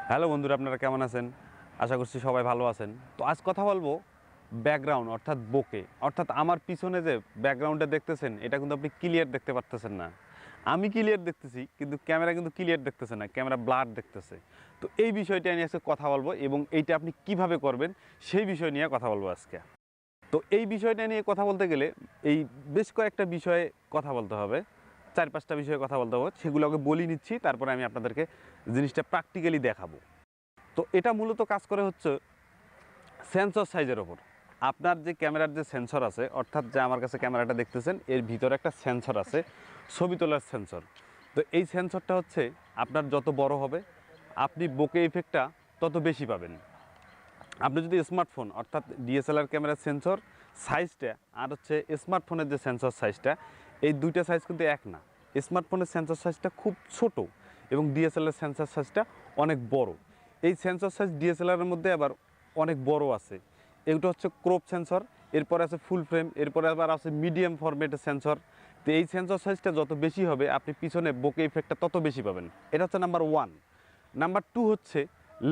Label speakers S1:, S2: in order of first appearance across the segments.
S1: Hello বন্ধুরা, আপনারা কেমন আছেন? আশা করছি সবাই ভালো আছেন। তো আজ কথা বলবো ব্যাকগ্রাউন্ড অর্থাৎ বোকে, অর্থাৎ আমার পিছনে যে ব্যাকগ্রাউন্ডটা দেখতেছেন এটা কিন্তু আপনি ক্লিয়ার দেখতে পারতেছেন না। আমি ক্লিয়ার দেখতেছি কিন্তু ক্যামেরা কিন্তু ক্লিয়ার দেখতেছে না, ক্যামেরা ব্লার দেখতেছে। তো এই বিষয়টা নিয়ে আজকে কথা বলবো এবং এইটা আপনি কিভাবে করবেন সেই বিষয় নিয়ে কথা বলবো আজকে। তো এই বিষয়টা নিয়ে কথা বলতে গেলে এই বেশ কয়েকটা বিষয়ে কথা বলতে হবে, 4-5টা বিষয়ে কথা বলতে হবে, সেগুলোকে বলি নিচ্ছি, তারপরে আমি আপনাদেরকে জিনিসটা প্র্যাকটিক্যালি দেখাবো। তো এটা মূলত কাজ করে হচ্ছে সেন্সর সাইজের ওপর। আপনার যে ক্যামেরার যে সেন্সর আছে, অর্থাৎ যে আমার কাছে ক্যামেরাটা দেখতেছেন এর ভিতরে একটা সেন্সর আছে, ছবি তোলার সেন্সর। তো এই সেন্সরটা হচ্ছে আপনার যত বড় হবে আপনি বোকে ইফেক্টটা তত বেশি পাবেন। আপনি যদি স্মার্টফোন অর্থাৎ ডিএসএলআর ক্যামেরার সেন্সর সাইজটা আর হচ্ছে স্মার্টফোনের যে সেন্সর সাইজটা, এই দুইটা সাইজ কিন্তু এক না। স্মার্টফোনের সেন্সর সাইজটা খুব ছোট এবং ডিএসএলআর সেন্সর সাইজটা অনেক বড়। এই সেন্সর সাইজ ডিএসএলআরের মধ্যে আবার অনেক বড় আছে। এগুলো হচ্ছে ক্রপ সেন্সর, এরপরে আছে ফুল ফ্রেম, এরপরে আবার আছে মিডিয়াম ফরম্যাটের সেন্সর। তো এই সেন্সর সাইজটা যত বেশি হবে আপনি পিছনে বোকে ইফেক্টটা তত বেশি পাবেন। এটা হচ্ছে নাম্বার 1। নাম্বার 2 হচ্ছে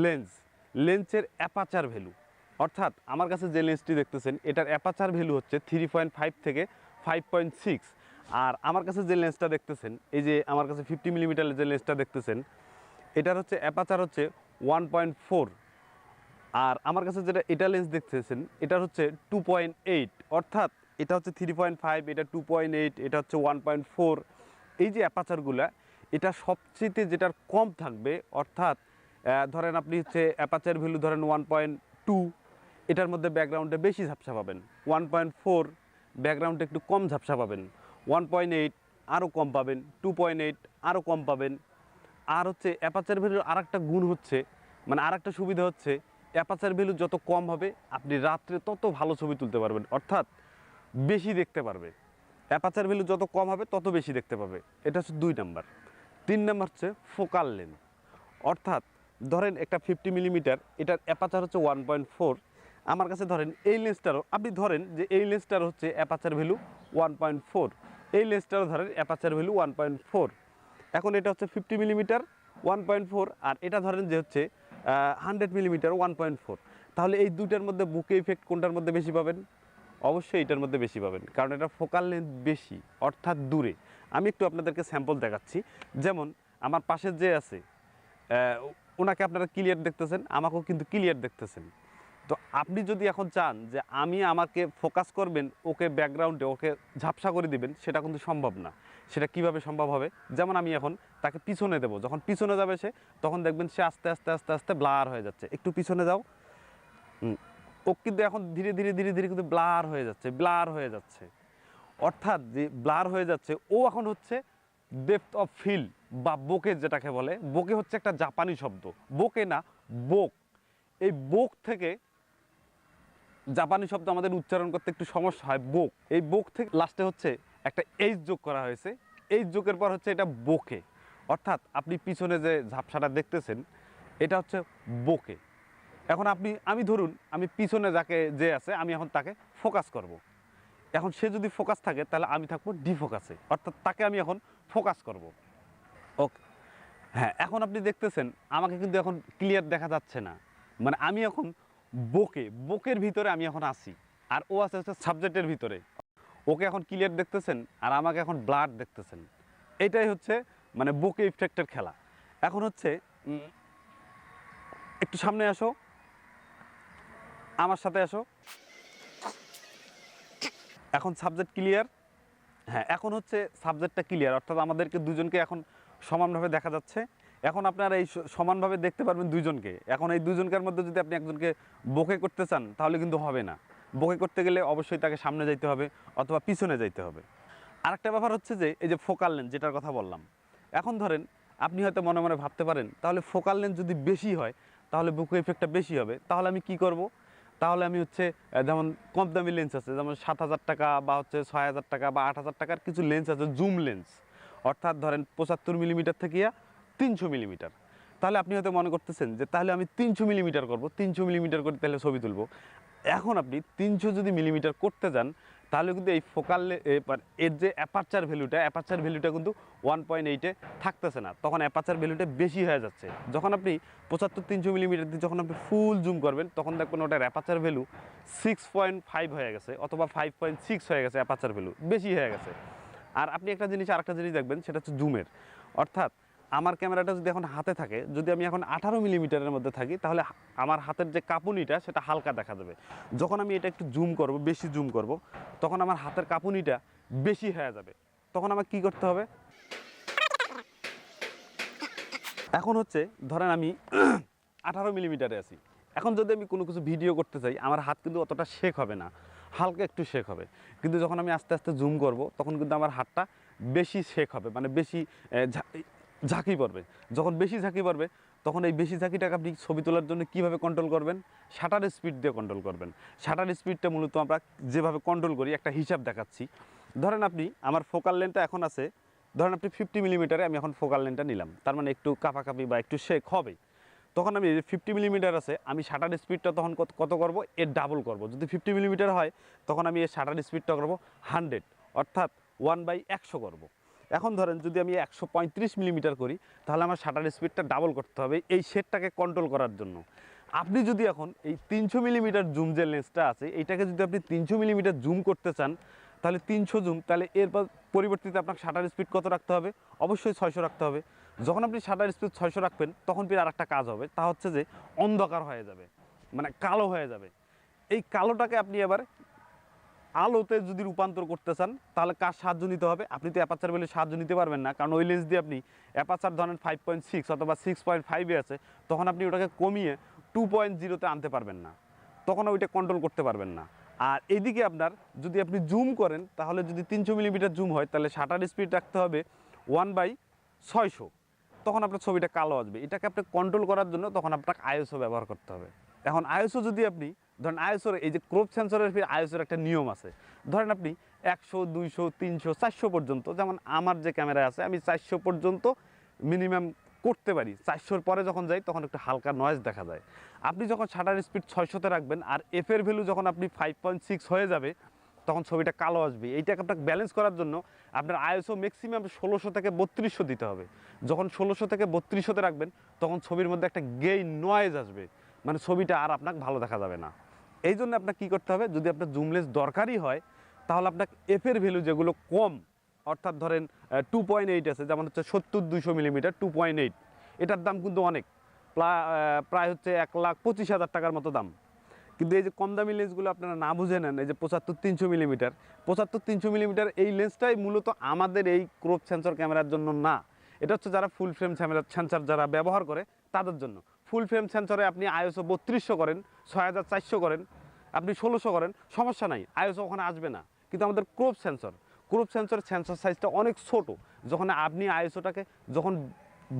S1: লেন্স। লেন্সের অ্যাপাচার ভ্যালু, অর্থাৎ আমার কাছে যে লেন্সটি দেখতেছেন এটার অ্যাপাচার ভ্যালু হচ্ছে 3.5 থেকে 5.6। আর আমার কাছে যে লেন্সটা দেখতেছেন, এই যে আমার কাছে 50 মিলিমিটারের যে লেন্সটা দেখতেছেন এটার হচ্ছে অ্যাপাচার হচ্ছে 1.4। আর আমার কাছে যেটা এটা লেন্স দেখতেছেন এটার হচ্ছে 2.8, অর্থাৎ এটা হচ্ছে 3.5, এটা 2.8, এটা হচ্ছে 1.4। এই যে অ্যাপাচারগুলা, এটা সবচেয়ে যেটার কম থাকবে, অর্থাৎ ধরেন আপনি হচ্ছে অ্যাপাচার ভ্যালু ধরেন 1.2, এটার মধ্যে ব্যাকগ্রাউন্ডে বেশি ঝাপসা পাবেন। 1.4 ব্যাকগ্রাউন্ডে একটু কম ঝাপসা পাবেন। 1.8 আরও কম পাবেন। 2.8 আরও কম পাবেন। আর হচ্ছে অ্যাপাচার ভ্যালুর আরেকটা গুণ হচ্ছে, মানে আরেকটা সুবিধা হচ্ছে, অ্যাপাচার ভ্যালু যত কম হবে আপনি রাত্রে তত ভালো ছবি তুলতে পারবেন, অর্থাৎ বেশি দেখতে পারবে। অ্যাপাচার ভ্যালু যত কম হবে তত বেশি দেখতে পাবে। এটা হচ্ছে 2 নাম্বার। 3 নাম্বার হচ্ছে ফোকাল লেন্থ, অর্থাৎ ধরেন একটা 50 মিলিমিটার, এটার অ্যাপাচার হচ্ছে 1.4। আমার কাছে ধরেন এই লেন্সটারও, আপনি ধরেন যে এই লেন্সটার হচ্ছে অ্যাপাচার ভ্যালু 1.4, এই লেন্সটারও ধরেন অ্যাপাচার ভ্যালু 1.4। এখন এটা হচ্ছে 50 মিলিমিটার 1.4, আর এটা ধরেন যে হচ্ছে 100 মিলিমিটার 1.4। তাহলে এই দুটার মধ্যে বুকে ইফেক্ট কোনটার মধ্যে বেশি পাবেন? অবশ্যই এটার মধ্যে বেশি পাবেন, কারণ এটা ফোকাল লেন্থ বেশি, অর্থাৎ দূরে। আমি একটু আপনাদেরকে স্যাম্পল দেখাচ্ছি। যেমন আমার পাশের যে আছে ওনাকে আপনারা ক্লিয়ার দেখতেছেন, আমাকেও কিন্তু ক্লিয়ার দেখতেছেন। তো আপনি যদি এখন চান যে আমাকে ফোকাস করবেন, ওকে ব্যাকগ্রাউন্ডে ওকে ঝাপসা করে দিবেন, সেটা কিন্তু সম্ভব না। সেটা কিভাবে সম্ভব হবে? যেমন আমি এখন তাকে পিছনে দেবো, যখন পিছনে যাবে সে, তখন দেখবেন সে আস্তে আস্তে আস্তে আস্তে ব্লার হয়ে যাচ্ছে। একটু পিছনে যাও, ও কিন্তু এখন ধীরে ধীরে ধীরে ধীরে কিন্তু ব্লার হয়ে যাচ্ছে, ব্লার হয়ে যাচ্ছে। অর্থাৎ যে ব্লার হয়ে যাচ্ছে, ও এখন হচ্ছে ডেপথ অফ ফিল্ড বা বোকে যেটাকে বলে। বোকে হচ্ছে একটা জাপানি শব্দ, বোকে না, বোক। এই বোক থেকে, জাপানি শব্দ আমাদের উচ্চারণ করতে একটু সমস্যা হয়, বোক। এই বোক থেকে লাস্টে হচ্ছে একটা এইচ যোগ করা হয়েছে, এইচ যোগের পর হচ্ছে এটা বোকে। অর্থাৎ আপনি পিছনে যে ঝাপসাটা দেখতেছেন এটা হচ্ছে বোকে। এখন আমি ধরুন আমি পিছনে যাকে যে আছে আমি এখন তাকে ফোকাস করব। এখন সে যদি ফোকাস থাকে তাহলে আমি থাকবো ডিফোকাসে, অর্থাৎ তাকে আমি এখন ফোকাস করব। ওকে, হ্যাঁ, এখন আপনি দেখতেছেন আমাকে কিন্তু এখন ক্লিয়ার দেখা যাচ্ছে না, মানে আমি এখন বোকের ভিতরে আমি এখন আছি, আর ও আছে হচ্ছে সাবজেক্টের ভিতরে। ওকে এখন ক্লিয়ার দেখতেছেন আর আমাকে এখন ব্লাড দেখতেছেন। এটাই হচ্ছে মানে বোকে ইফেক্টের খেলা। এখন হচ্ছে একটু সামনে আসো, আমার সাথে আসো। এখন সাবজেক্ট ক্লিয়ার। হ্যাঁ, এখন হচ্ছে সাবজেক্টটা ক্লিয়ার, অর্থাৎ আমাদেরকে দুজনকে এখন সমানভাবে দেখা যাচ্ছে। এখন আপনারা এই সমানভাবে দেখতে পারবেন দুইজনকে। এখন এই দুজনকার মধ্যে যদি আপনি একজনকে বোকে করতে চান তাহলে কিন্তু হবে না। বোকে করতে গেলে অবশ্যই তাকে সামনে যাইতে হবে অথবা পিছনে যাইতে হবে। আরেকটা ব্যাপার হচ্ছে যে এই যে ফোকাল লেন্থ যেটার কথা বললাম, এখন ধরেন আপনি হয়তো মনে মনে ভাবতে পারেন তাহলে ফোকাল লেন্থ যদি বেশি হয় তাহলে বোকে ইফেক্টটা বেশি হবে, তাহলে আমি কি করব? তাহলে আমি হচ্ছে যেমন কম দামি লেন্স আছে, যেমন 7,000 টাকা বা হচ্ছে 6,000 টাকা বা 8,000 টাকার কিছু লেন্স আছে, জুম লেন্স, অর্থাৎ ধরেন 75 মিলিমিটার থেকে 300 মিলিমিটার। তাহলে আপনি হয়তো মনে করতেছেন যে তাহলে আমি 300 মিলিমিটার করবো, 300 মিলিমিটার করে তাহলে ছবি তুলবো। এখন আপনি 300 যদি মিলিমিটার করতে যান তাহলে কিন্তু এই ফোকাল এর যে অ্যাপারচার ভ্যালুটা কিন্তু 1.8-এ থাকতেছে না, তখন অ্যাপারচার ভ্যালুটা বেশি হয়ে যাচ্ছে। যখন আপনি 75-300 মিলিমিটার দিয়ে যখন আপনি ফুল জুম করবেন তখন দেখবেন ওটার অ্যাপারচার ভ্যালু 6.5 হয়ে গেছে অথবা 5.6 হয়ে গেছে, অ্যাপারচার ভ্যালু বেশি হয়ে গেছে। আর আপনি আরেকটা জিনিস দেখবেন, সেটা হচ্ছে জুমের। অর্থাৎ আমার ক্যামেরাটা যদি এখন হাতে থাকে, যদি আমি এখন 18 মিলিমিটারের মধ্যে থাকি, তাহলে আমার হাতের যে কাঁপুনিটা সেটা হালকা দেখা যাবে। যখন আমি এটা একটু জুম করব, বেশি জুম করব, তখন আমার হাতের কাঁপুনিটা বেশি হয়ে যাবে। তখন আমার কি করতে হবে, এখন হচ্ছে ধরেন আমি 18 মিলিমিটারে আছি, এখন যদি আমি কোনো কিছু ভিডিও করতে চাই, আমার হাত কিন্তু অতটা শেক হবে না, হালকা একটু শেক হবে। কিন্তু যখন আমি আস্তে আস্তে জুম করব, তখন কিন্তু আমার হাতটা বেশি শেক হবে, মানে বেশি ঝাঁকি পড়বে। যখন বেশি ঝাঁকি পড়বে, তখন এই বেশি ঝাঁকিটাকে আপনি ছবি তোলার জন্য কীভাবে কন্ট্রোল করবেন? শাটার স্পিড দিয়ে কন্ট্রোল করবেন। শাটার স্পিডটা মূলত আমরা যেভাবে কন্ট্রোল করি, একটা হিসাব দেখাচ্ছি। ধরেন আপনি, আমার ফোকাল লেন্থটা এখন আছে, ধরেন আপনি 50 মিলিমিটারে আমি এখন ফোকাল লেন্থটা নিলাম, তার মানে একটু কাঁপাকাঁপি বা একটু শেক হবে। তখন আমি 50 মিলিমিটার আছে, আমি শাটার স্পিডটা তখন কত করব? এর ডাবল করব। যদি 50 মিলিমিটার হয়, তখন আমি এর শাটার স্পিডটা করব 100, অর্থাৎ 1/100 করব। এখন ধরেন যদি আমি 135 মিলিমিটার করি, তাহলে আমার শাটার স্পিডটা ডাবল করতে হবে এই শেডটাকে কন্ট্রোল করার জন্য। আপনি যদি এখন এই 300 মিলিমিটার জুম যে লেন্সটা আছে, এইটাকে যদি আপনি 300 মিলিমিটার জুম করতে চান, তাহলে 300 জুম, তাহলে এর পরিবর্তিতে আপনার শাটার স্পিড কত রাখতে হবে? অবশ্যই 600 রাখতে হবে। যখন আপনি শাটার স্পিড 600 রাখবেন, তখন ফির আরেকটা কাজ হবে, তা হচ্ছে যে অন্ধকার হয়ে যাবে, মানে কালো হয়ে যাবে। এই কালোটাকে আপনি এবার আলোতে যদি রূপান্তর করতে চান, তাহলে কার সাহায্য নিতে হবে? আপনি তো অ্যাপারচার ভ্যালুর সাহায্য নিতে পারবেন না, কারণ ওই লেন্স দিয়ে আপনি অ্যাপারচার ধরেন 5.6 অথবা 6.5-এ আছে, তখন আপনি ওটাকে কমিয়ে 2.0-তে আনতে পারবেন না, তখন ওইটা কন্ট্রোল করতে পারবেন না। আর এদিকে আপনার যদি আপনি জুম করেন, তাহলে যদি 300 মিলিমিটার জুম হয়, তাহলে শাটার স্পিড রাখতে হবে 1/600, তখন আপনার ছবিটা কালো আসবে। এটাকে আপনি কন্ট্রোল করার জন্য তখন আপনাকে আইএসও ব্যবহার করতে হবে। এখন আইএসও যদি আপনি ধরেন, আইএসওর এই যে ক্রপ সেন্সরের আইএসওর একটা নিয়ম আছে, ধরেন আপনি 100, 200, 300, 400 পর্যন্ত, যেমন আমার যে ক্যামেরা আছে আমি 400 পর্যন্ত মিনিমাম করতে পারি। 400-র পরে যখন যাই, তখন একটু হালকা নয়েজ দেখা যায়। আপনি যখন শাটার স্পিড 600-তে রাখবেন, আর এফের ভ্যালু যখন আপনি 5.6 হয়ে যাবে, তখন ছবিটা কালো আসবে। এইটাকে আপনাকে ব্যালেন্স করার জন্য আপনার আইএসও ম্যাক্সিমাম 1600 থেকে 3200 দিতে হবে। যখন 1600 থেকে 3200-তে রাখবেন, তখন ছবির মধ্যে একটা গেইন নয়েজ আসবে, মানে ছবিটা আর আপনাকে ভালো দেখা যাবে না। এই জন্য আপনাকে কী করতে হবে, যদি আপনার জুম লেন্স দরকারই হয়, তাহলে আপনাকে এফের ভ্যালু যেগুলো কম, অর্থাৎ ধরেন 2.8 আছে, যেমন হচ্ছে 70-200 মিলিমিটার 2.8, এটার দাম কিন্তু অনেক, প্রায় হচ্ছে 1,25,000 টাকার মতো দাম। কিন্তু এই যে কম দামি লেন্সগুলো আপনারা না বুঝে নেন, এই যে 75-300 মিলিমিটার, 75-300 মিলিমিটার এই লেন্সটাই মূলত আমাদের এই ক্রপ সেন্সর ক্যামেরার জন্য না। এটা হচ্ছে যারা ফুল ফ্রেম সেন্সর যারা ব্যবহার করে তাদের জন্য। ফুল ফ্রেম সেন্সরে আপনি আইএসও 3200 করেন, 6400 করেন, আপনি 1600 করেন, সমস্যা নাই, আইএসও ওখানে আসবে না। কিন্তু আমাদের ক্রপ সেন্সরের সেন্সর সাইজটা অনেক ছোট, যখন আপনি আইএসওটাকে যখন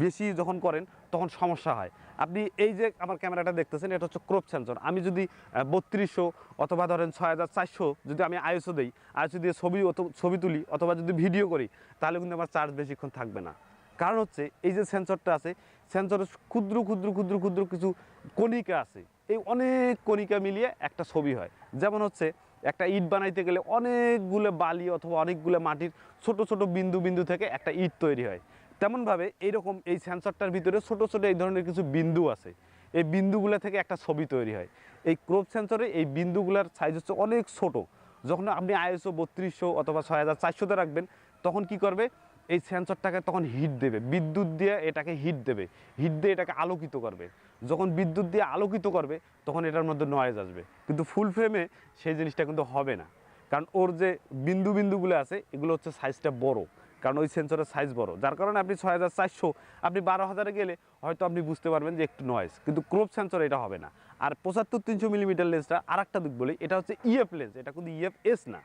S1: বেশি যখন করেন, তখন সমস্যা হয়। আপনি এই যে আমার ক্যামেরাটা দেখতেছেন, এটা হচ্ছে ক্রপ সেন্সর। আমি যদি 3200 অথবা ধরেন 6400 যদি আমি আইএসও দিই, আইএসও দিয়ে ছবি তুলি অথবা যদি ভিডিও করি, তাহলে কিন্তু আমার চার্জ বেশিক্ষণ থাকবে না। কারণ হচ্ছে এই যে সেন্সরটা আছে, সেন্সরের ক্ষুদ্র ক্ষুদ্র ক্ষুদ্র ক্ষুদ্র কিছু কণিকা আছে, এই অনেক কণিকা মিলিয়ে একটা ছবি হয়। যেমন হচ্ছে একটা ইট বানাইতে গেলে অনেকগুলো বালি অথবা অনেকগুলো মাটির ছোট ছোট বিন্দু বিন্দু থেকে একটা ইট তৈরি হয়। তেমনভাবে এইরকম এই সেন্সরটার ভিতরে ছোট ছোট এই ধরনের কিছু বিন্দু আছে, এই বিন্দুগুলো থেকে একটা ছবি তৈরি হয়। এই ক্রপ সেন্সরে এই বিন্দুগুলোর সাইজ হচ্ছে অনেক ছোট। যখন আপনি আইএসও 3200 অথবা 6400-তে রাখবেন, তখন কি করবে, এই সেন্সরটাকে তখন হিট দেবে, বিদ্যুৎ দিয়ে এটাকে হিট দেবে, হিট দিয়ে এটাকে আলোকিত করবে। যখন বিদ্যুৎ দিয়ে আলোকিত করবে, তখন এটার মধ্যে নয়েজ আসবে। কিন্তু ফুল ফ্রেমে সেই জিনিসটা কিন্তু হবে না, কারণ ওর যে বিন্দুগুলো আছে, এগুলো হচ্ছে সাইজটা বড়, কারণ ওই সেন্সরের সাইজ বড়, যার কারণে আপনি 6400, আপনি 12,000-এ গেলে হয়তো আপনি বুঝতে পারবেন যে একটু নয়েজ, কিন্তু ক্রপ সেন্সর এটা হবে না। আর 75-300 মিলিমিটার লেন্সটা আর একটা দিক বলি, এটা হচ্ছে ইএফ লেন্স, এটা কিন্তু ইএফএস না।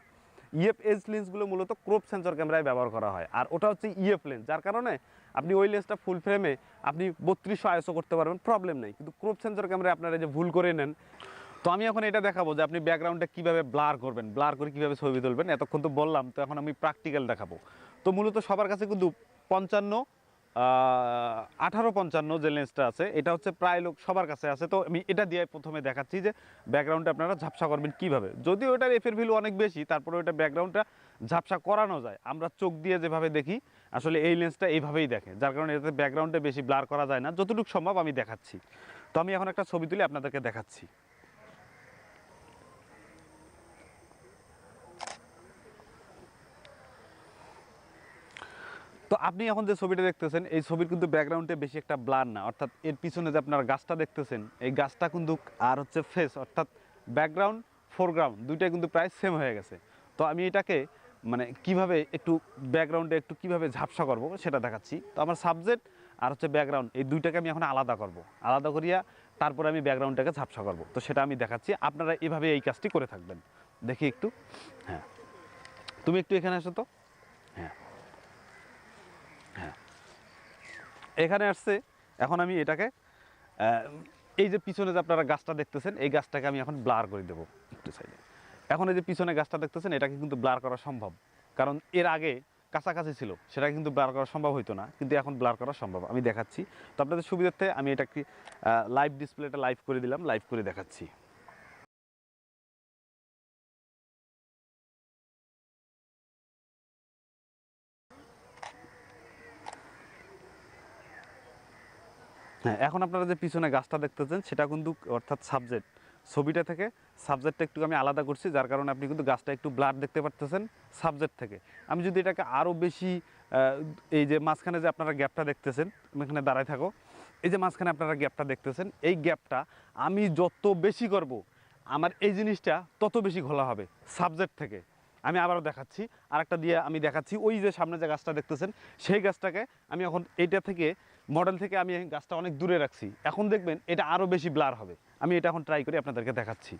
S1: ইএফএস লেন্সগুলো মূলত ক্রপ সেন্সর ক্যামেরায় ব্যবহার করা হয়, আর ওটা হচ্ছে ইএফ লেন্স, যার কারণে আপনি ওই লেন্সটা ফুল ফ্রেমে আপনি 3200 আইএসও করতে পারবেন, প্রবলেম নেই। কিন্তু ক্রপ সেন্সর ক্যামেরায় আপনারা যে ভুল করে নেন। তো আমি এখন এটা দেখাবো যে আপনি ব্যাকগ্রাউন্ডটা কীভাবে ব্লার করবেন, ব্লার করে কীভাবে ছবি তুলবেন। এতক্ষণ তো বললাম, তো এখন আমি প্র্যাকটিক্যাল দেখাবো। তো মূলত সবার কাছে কিন্তু 55, 18-55 যে লেন্সটা আছে এটা হচ্ছে প্রায় লোক সবার কাছে আছে। তো আমি এটা দিয়ে প্রথমে দেখাচ্ছি যে ব্যাকগ্রাউন্ডে আপনারা ঝাপসা করবেন কীভাবে। যদিও ওটার এফের ভ্যালু অনেক বেশি, তারপরে ওটা ব্যাকগ্রাউন্ডটা ঝাপসা করানো যায়। আমরা চোখ দিয়ে যেভাবে দেখি আসলে এই লেন্সটা এইভাবেই দেখে, যার কারণে এটাতে ব্যাকগ্রাউন্ডে বেশি ব্লার করা যায় না। যতটুকু সম্ভব আমি দেখাচ্ছি। তো আমি এখন একটা ছবি তুলে আপনাদেরকে দেখাচ্ছি। তো আপনি এখন যে ছবিটা দেখতেছেন এই ছবির কিন্তু ব্যাকগ্রাউন্ডে বেশি একটা ব্লার না, অর্থাৎ এর পিছনে যে আপনার গাছটা দেখতেছেন এই গাছটা কিন্তু আর হচ্ছে ফেস অর্থাৎ ব্যাকগ্রাউন্ড ফোরগ্রাউন্ড দুইটাই কিন্তু প্রায় সেম হয়ে গেছে। তো আমি এটাকে মানে কিভাবে একটু ব্যাকগ্রাউন্ডে একটু কিভাবে ঝাপসা করব সেটা দেখাচ্ছি। তো আমার সাবজেক্ট আর হচ্ছে ব্যাকগ্রাউন্ড এই দুইটাকে আমি এখন আলাদা করব, আলাদা করিয়া তারপরে আমি ব্যাকগ্রাউন্ডটাকে ঝাপসা করব। তো সেটা আমি দেখাচ্ছি, আপনারা এভাবে এই কাজটি করে থাকবেন। দেখি একটু, হ্যাঁ তুমি একটু এখানে আসো তো, হ্যাঁ হ্যাঁ এখানে আসছে। এখন আমি এটাকে এই যে পিছনে যে আপনারা গাছটা দেখতেছেন এই গাছটাকে আমি এখন ব্লার করে দেবো একটু সাইডে। এখন এই যে পিছনে গাছটা দেখতেছেন এটাকে কিন্তু ব্লার করা সম্ভব, কারণ এর আগে কাছাকাছি ছিল, সেটা কিন্তু ব্লার করা সম্ভব হইতো না, কিন্তু এখন ব্লার করা সম্ভব। আমি দেখাচ্ছি। তো আপনাদের সুবিধার্থে আমি এটাকে লাইভ ডিসপ্লেটা লাইভ করে দিলাম, লাইভ করে দেখাচ্ছি। হ্যাঁ এখন আপনারা যে পিছনে গাছটা দেখতেছেন সেটা কিন্তু অর্থাৎ সাবজেক্ট, ছবিটা থেকে সাবজেক্টটা একটু আমি আলাদা করছি, যার কারণে আপনি কিন্তু গাছটা একটু ব্লার দেখতে পারতেছেন সাবজেক্ট থেকে। আমি যদি এটাকে আরও বেশি এই যে মাঝখানে যে আপনারা গ্যাপটা দেখতেছেন, আমি এখানে দাঁড়ায় থাকো, এই যে মাঝখানে আপনারা গ্যাপটা দেখতেছেন এই গ্যাপটা আমি যত বেশি করব আমার এই জিনিসটা তত বেশি ঘোলা হবে সাবজেক্ট থেকে। আমি আবারও দেখাচ্ছি, আরেকটা দিয়ে আমি দেখাচ্ছি। ওই যে সামনে যে গাছটা দেখতেছেন সেই গাছটাকে আমি এখন এইটা থেকে মডেল থেকে আমি গাছটা অনেক দূরে রাখছি, এখন দেখবেন এটা আরও বেশি ব্লার হবে। আমি এটা এখন ট্রাই করে আপনাদেরকে দেখাচ্ছি।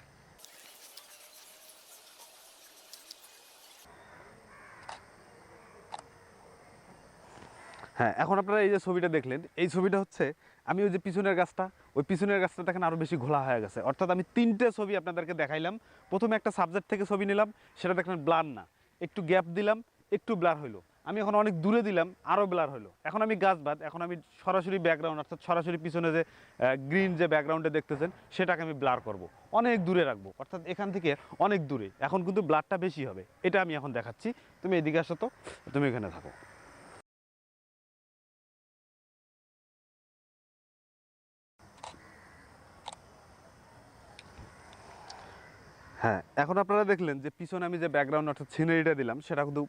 S1: হ্যাঁ এখন আপনারা এই যে ছবিটা দেখলেন এই ছবিটা হচ্ছে আমি ওই যে পিছনের গাছটা, ওই পিছনের গাছটা দেখেন আরও বেশি ঘোলা হয়ে গেছে। অর্থাৎ আমি তিনটে ছবি আপনাদেরকে দেখাইলাম। প্রথমে একটা সাবজেক্ট থেকে ছবি নিলাম, সেটা দেখলেন ব্লার না, একটু গ্যাপ দিলাম, একটু ব্লার হইলো। আমি এখন অনেক দূরে দিলাম, আরও ব্লার হলো। এখন আমি গাছ বাদ, এখন আমি সরাসরি ব্যাকগ্রাউন্ড অর্থাৎ সরাসরি পিছনে যে গ্রিন যে ব্যাকগ্রাউন্ডে দেখতেছেন সেটাকে আমি ব্লার করব, অনেক দূরে রাখবো, অর্থাৎ এখান থেকে অনেক দূরে। এখন কিন্তু ব্লারটা বেশি হবে, এটা আমি এখন দেখাচ্ছি। তুমি এদিকে আসো তো, তুমি এখানে থাকো। হ্যাঁ এখন আপনারা দেখলেন যে পিছনে আমি যে ব্যাকগ্রাউন্ড অর্থাৎ সিনারিটা দিলাম সেটা কিন্তু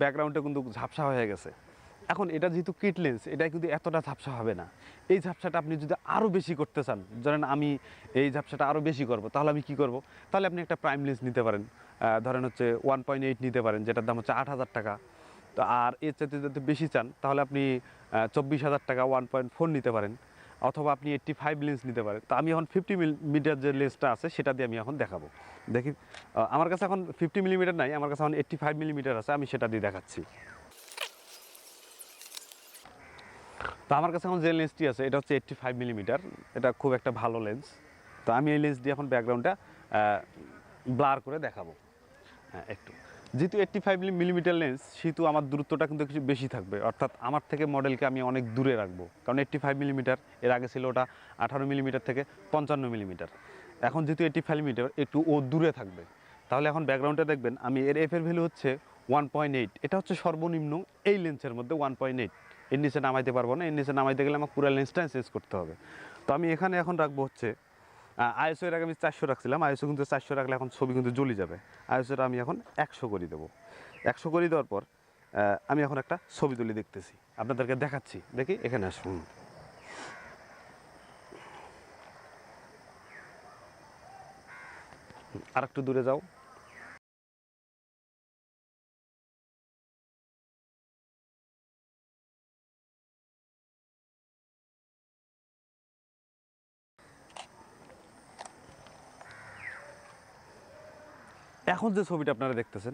S1: ব্যাকগ্রাউন্ডে কিন্তু ঝাপসা হয়ে গেছে। এখন এটা যেহেতু কিট লেন্স এটা কিন্তু এতটা ঝাপসা হবে না। এই ঝাপসাটা আপনি যদি আরও বেশি করতে চান, ধরেন আমি এই ঝাপসাটা আরও বেশি করব, তাহলে আমি কি করব, তাহলে আপনি একটা প্রাইম লেন্স নিতে পারেন, ধরেন হচ্ছে 1.8 নিতে পারেন, যেটার দাম হচ্ছে 8,000 টাকা। তো আর এর চাইতে যদি বেশি চান তাহলে আপনি 24,000 টাকা 1.4 নিতে পারেন, অথবা আপনি 85 লেন্স নিতে পারেন। তো আমি এখন 50 মিলিমিটার যে লেন্সটা আছে সেটা দিয়ে আমি এখন দেখাবো। দেখি আমার কাছে এখন 50 মিলিমিটার নাই, আমার কাছে এখন 85 মিলিমিটার আছে, আমি সেটা দিয়ে দেখাচ্ছি। তো আমার কাছে এখন যে লেন্সটি আছে এটা হচ্ছে 85 মিলিমিটার, এটা খুব একটা ভালো লেন্স। তো আমি এই লেন্স দিয়ে এখন ব্যাকগ্রাউন্ডটা ব্লার করে দেখাবো। হ্যাঁ একটু, যেহেতু 85 মিলিমিটার লেন্স সেহেতু আমার দূরত্বটা কিন্তু কিছু বেশি থাকবে, অর্থাৎ আমার থেকে মডেলকে আমি অনেক দূরে রাখবো, কারণ 85 মিলিমিটার, এর আগে ছিল ওটা 18 মিলিমিটার থেকে 55 মিলিমিটার। এখন যেহেতু 85 মিলিমিটার একটু ও দূরে থাকবে, তাহলে এখন ব্যাকগ্রাউন্ডে দেখবেন আমি এর এফের ভ্যালু হচ্ছে 1.8, এটা হচ্ছে সর্বনিম্ন এই লেন্সের মধ্যে 1.8। এর নিচে নামাইতে পারবো না, এর নিচে নামাইতে গেলে আমার পুরো লেন্সটা চেঞ্জ করতে হবে। তো আমি এখানে এখন রাখবো হচ্ছে আইএসও, এর আগে আমি 400 রাখছিলাম, আইএসও কিন্তু 400 রাখলে এখন ছবি কিন্তু জ্বলে যাবে। আইএসওটা আমি এখন 100 করে দেবো। 100 করে দেওয়ার পর আমি এখন একটা ছবি তুলে দেখতেছি, আপনাদেরকে দেখাচ্ছি। দেখি এখানে আসুন, আর একটু দূরে যাও। এখন যে ছবিটা আপনারা দেখতেছেন,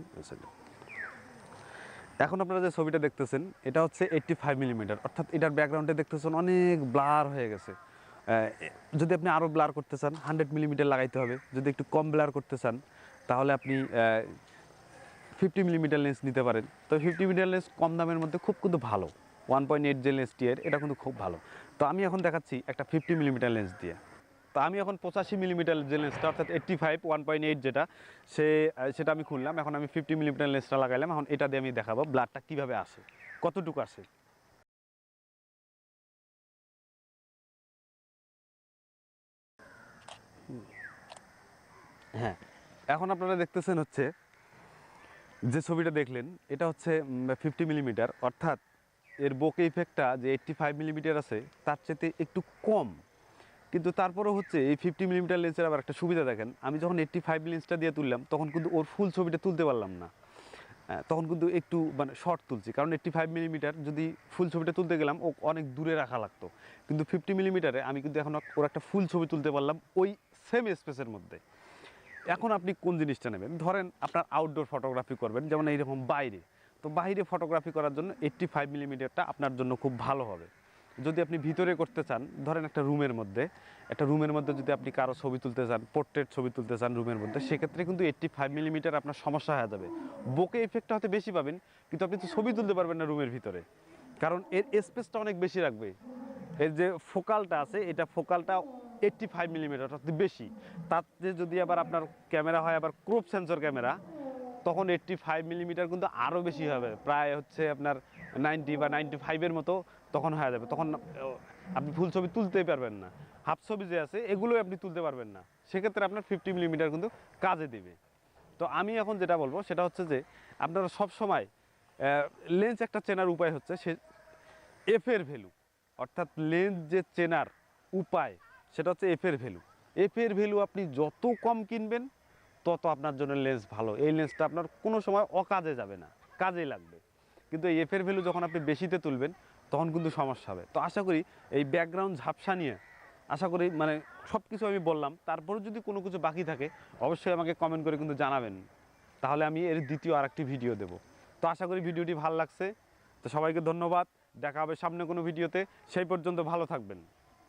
S1: এখন আপনারা যে ছবিটা দেখতেছেন এটা হচ্ছে 85 মিলিমিটার, অর্থাৎ এটার ব্যাকগ্রাউন্ডে দেখতেছেন অনেক ব্লার হয়ে গেছে। যদি আপনি আরও ব্লার করতে চান 100 মিলিমিটার লাগাইতে হবে, যদি একটু কম ব্লার করতে চান তাহলে আপনি 50 মিলিমিটার লেন্স নিতে পারেন। তো 50 মিলিমিটার লেন্স কম দামের মধ্যে খুব কিন্তু ভালো, 1.8 যে লেন্সটি এটা কিন্তু খুব ভালো। তো আমি এখন দেখাচ্ছি একটা 50 মিলিমিটার লেন্স দিয়ে। তো আমি এখন 85 মিলিমিটার যে লেন্সটা অর্থাৎ 85 1.8 যেটা সেটা আমি খুললাম। এখন আমি 50 মিলিমিটার লেন্সটা লাগাইলাম। এখন এটা দিয়ে আমি দেখাবো ব্লাডটা কীভাবে আসে, কতটুকু আসে। হ্যাঁ, এখন আপনারা দেখতেছেন হচ্ছে যে ছবিটা দেখলেন এটা হচ্ছে 50 মিলিমিটার, অর্থাৎ এর বোকে ইফেক্টটা যে 85 মিলিমিটার আছে তার চেয়ে একটু কম। কিন্তু তারপরেও হচ্ছে এই 50 মিলিমিটার লেন্সের আবার একটা সুবিধা দেখেন, আমি যখন 85 লেন্সটা দিয়ে তুললাম তখন কিন্তু ওর ফুল ছবিটা তুলতে পারলাম না। তখন কিন্তু একটু মানে শর্ট তুলছি, কারণ 85 মিলিমিটার যদি ফুল ছবিটা তুলতে গেলাম ও অনেক দূরে রাখা লাগতো। কিন্তু 50 মিলিমিটারে আমি কিন্তু এখন ওর একটা ফুল ছবি তুলতে পারলাম ওই সেম স্পেসের মধ্যে। এখন আপনি কোন জিনিসটা নেবেন, ধরেন আপনার আউটডোর ফটোগ্রাফি করবেন, যেমন এইরকম বাইরে, তো বাইরে ফটোগ্রাফি করার জন্য 85 মিলিমিটারটা আপনার জন্য খুব ভালো হবে। যদি আপনি ভিতরে করতে চান, ধরেন একটা রুমের মধ্যে যদি আপনি কারো ছবি তুলতে চান, পোর্ট্রেট ছবি তুলতে চান রুমের মধ্যে, সেক্ষেত্রে কিন্তু 85 মিলিমিটার আপনার সমস্যা হয়ে যাবে। বোকে ইফেক্টটা হয়তো বেশি পাবেন, কিন্তু আপনি তো ছবি তুলতে পারবেন না রুমের ভিতরে, কারণ এর স্পেসটা অনেক বেশি রাখবে। এর যে ফোকালটা আছে এটা ফোকালটা 85 মিলিমিটার অর্থাৎ বেশি। তাতে যদি আবার আপনার ক্যামেরা হয় আবার ক্রপ সেন্সর ক্যামেরা, তখন 85 মিলিমিটার কিন্তু আরও বেশি হবে, প্রায় হচ্ছে আপনার 90 বা 95-এর মতো তখন হয়ে যাবে। তখন আপনি ফুল ছবি তুলতেই পারবেন না, হাফ ছবি যে আছে এগুলোই আপনি তুলতে পারবেন না। সেক্ষেত্রে আপনার 50 মিলিমিটার কিন্তু কাজে দিবে। তো আমি এখন যেটা বলবো সেটা হচ্ছে যে আপনারা সব সময় লেন্স একটা চেনার উপায় হচ্ছে সে এফের ভ্যালু, অর্থাৎ লেন্স যে চেনার উপায় সেটা হচ্ছে এফের ভ্যালু। এফের ভ্যালু আপনি যত কম কিনবেন তত আপনার জন্য লেন্স ভালো। এই লেন্সটা আপনার কোনো সময় অকাজে যাবে না, কাজেই লাগবে। কিন্তু এই এফের ভ্যালু যখন আপনি বেশিতে তুলবেন তখন কিন্তু সমস্যা হবে। তো আশা করি এই ব্যাকগ্রাউন্ড ঝাপসা নিয়ে আশা করি মানে সব কিছু আমি বললাম। তারপরে যদি কোনো কিছু বাকি থাকে অবশ্যই আমাকে কমেন্ট করে কিন্তু জানাবেন, তাহলে আমি এর দ্বিতীয় আরেকটি ভিডিও দেব। তো আশা করি ভিডিওটি ভালো লাগছে। তো সবাইকে ধন্যবাদ, দেখা হবে সামনে কোনো ভিডিওতে। সেই পর্যন্ত ভালো থাকবেন।